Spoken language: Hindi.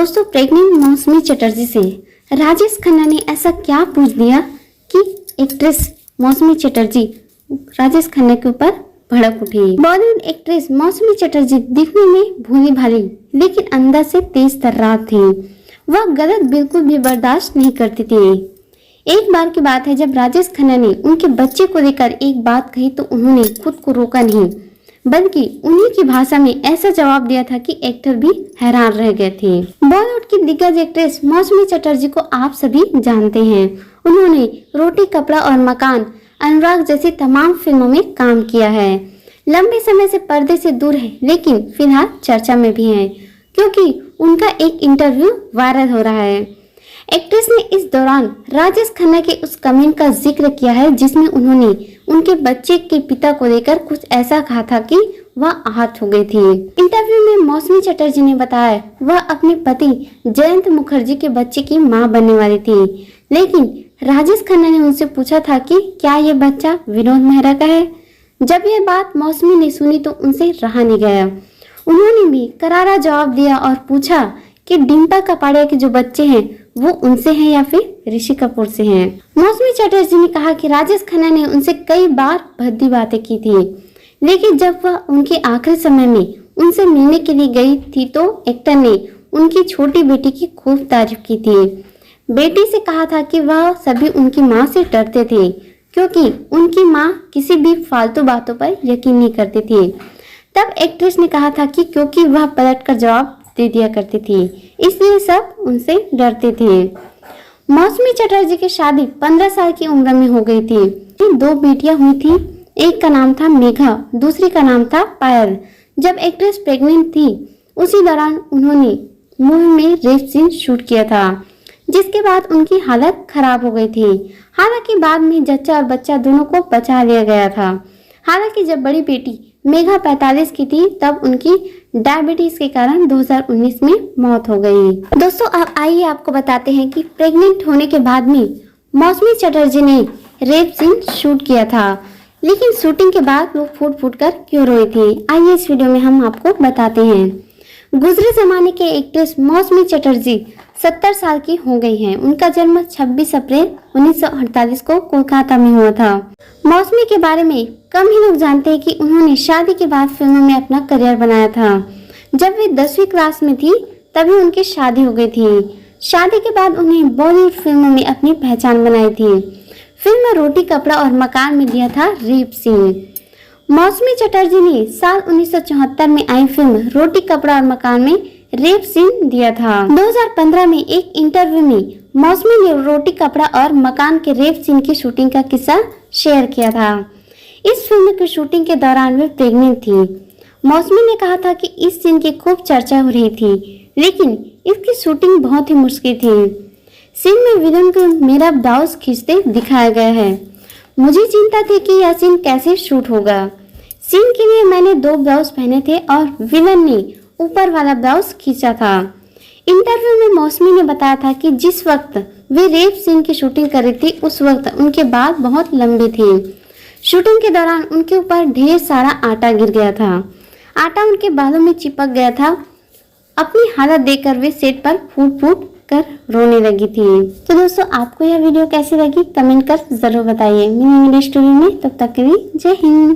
दोस्तों, प्रेग्नेंट मौसमी चटर्जी से राजेश खन्ना ने ऐसा क्या पूछ दिया कि एक्ट्रेस मौसमी चटर्जी राजेश खन्ना के ऊपर भड़क उठी। बॉलीवुड एक्ट्रेस मौसमी चटर्जी दिखने में भोली भाली लेकिन अंदर से तेज तर्रार थी। वह गलत बिल्कुल भी बर्दाश्त नहीं करती थी। एक बार की बात है जब राजेश खन्ना ने उनके बच्चे को लेकर एक बात कही तो उन्होंने खुद को रोका नहीं, बल्कि उन्हीं की भाषा में ऐसा जवाब दिया था कि एक्टर भी हैरान रह गए थे। बॉलीवुड की दिग्गज एक्ट्रेस मौसमी चटर्जी को आप सभी जानते हैं। उन्होंने रोटी कपड़ा और मकान, अनुराग जैसी तमाम फिल्मों में काम किया है। लंबे समय से पर्दे से दूर है लेकिन फिलहाल चर्चा में भी है क्योंकि उनका एक इंटरव्यू वायरल हो रहा है। एक्ट्रेस ने इस दौरान राजेश खन्ना के उस कमेंट का जिक्र किया है जिसमें उन्होंने उनके बच्चे के पिता को लेकर कुछ ऐसा कहा था कि वह आहत हो गई थी। इंटरव्यू में मौसमी चटर्जी ने बताया वह अपने पति जयंत मुखर्जी के बच्चे की मां बनने वाली थी, लेकिन राजेश खन्ना ने उनसे पूछा था कि क्या ये बच्चा विनोद मेहरा का है। जब ये बात मौसमी ने सुनी तो उनसे रहा नहीं गया। उन्होंने भी करारा जवाब दिया और पूछा कि डिम्पल कपाड़िया के जो बच्चे हैं वो उनसे हैं या फिर ऋषि कपूर से हैं। मौसमी चटर्जी ने कहा कि राजेश खन्ना ने उनसे कई बार भद्दी बातें की थी, लेकिन जब वह उनके आखिरी समय में उनसे मिलने के लिए गई थी तो एक्टर ने उनकी छोटी बेटी की खूब तारीफ की थी। बेटी से कहा था कि वह सभी उनकी माँ से डरते थे क्योंकि उनकी माँ किसी भी फालतू बातों पर यकीन नहीं करती थी। तब एक्ट्रेस ने कहा था कि क्योंकि वह पलटकर जवाब दे दिया करती थी इसलिए सब उनसे डरते थे। मौसमी चटर्जी की शादी 15 साल की उम्र में हो गई थी। 2 बेटियां हुई थी, एक का नाम था मेघा, दूसरी का नाम था पायल। जब एक्ट्रेस प्रेग्नेंट थी उसी दौरान उन्होंने मूवी में रेप सीन शूट किया था, जिसके बाद उनकी हालत खराब हो गई थी। हालांकि बाद में जच्चा और बच्चा दोनों को बचा लिया गया था। हालांकि जब बड़ी बेटी मेघा 45 की थी तब उनकी डायबिटीज के कारण 2019 में मौत हो गई। दोस्तों, अब आइए आपको बताते हैं कि प्रेग्नेंट होने के बाद में मौसमी चटर्जी ने रेप सीन शूट किया था, लेकिन शूटिंग के बाद वो फूट फूट कर क्यों रोई थी, आइए इस वीडियो में हम आपको बताते हैं। गुजरे जमाने के एक्ट्रेस मौसमी चटर्जी 70 साल की हो गई हैं। उनका जन्म 26 अप्रैल 1948 को कोलकाता में हुआ था। मौसमी के बारे में कम ही लोग जानते हैं कि उन्होंने शादी के बाद फिल्मों में अपना करियर बनाया था। जब वे 10वीं क्लास में थी तभी उनकी शादी हो गई थी। शादी के बाद उन्हें बॉलीवुड फिल्मों में अपनी पहचान बनाई थी। फिल्म रोटी कपड़ा और मकान में दिया था रेप सीन। मौसमी चटर्जी ने साल 1974 में आई फिल्म रोटी कपड़ा और मकान में रेप सीन दिया था। 2015 में एक इंटरव्यू में मौसमी ने रोटी कपड़ा और मकान के रेप सीन की शूटिंग का किस्सा शेयर किया था। इस फिल्म की शूटिंग के दौरान वे प्रेग्नेंट थी। मौसमी ने कहा था कि इस सीन की खूब चर्चा हो रही थी, लेकिन इसकी शूटिंग बहुत ही मुश्किल थी। सीन में विलन को मेरा ब्लाउज खींचते दिखाया गया है। मुझे चिंता थी कि यह सीन कैसे शूट होगा। सीन के लिए मैंने 2 ब्लाउज पहने थे और विलन ने ऊपर वाला ब्लाउज खींचा था। इंटरव्यू में मौसमी ने बताया था कि जिस वक्त वे रेप सीन की शूटिंग कर रही थी उस वक्त उनके बाल बहुत लंबे थे। शूटिंग के दौरान उनके ऊपर ढेर सारा आटा गिर गया था। आटा उनके बालों में चिपक गया था। अपनी हालत देखकर वे सेट पर फूट फूट कर रोने लगी थी। तो दोस्तों, आपको यह वीडियो कैसी लगी कमेंट कर जरूर बताइए। मिलेंगे नेक्स्ट वीडियो में, तब तक के लिए जय हिंद।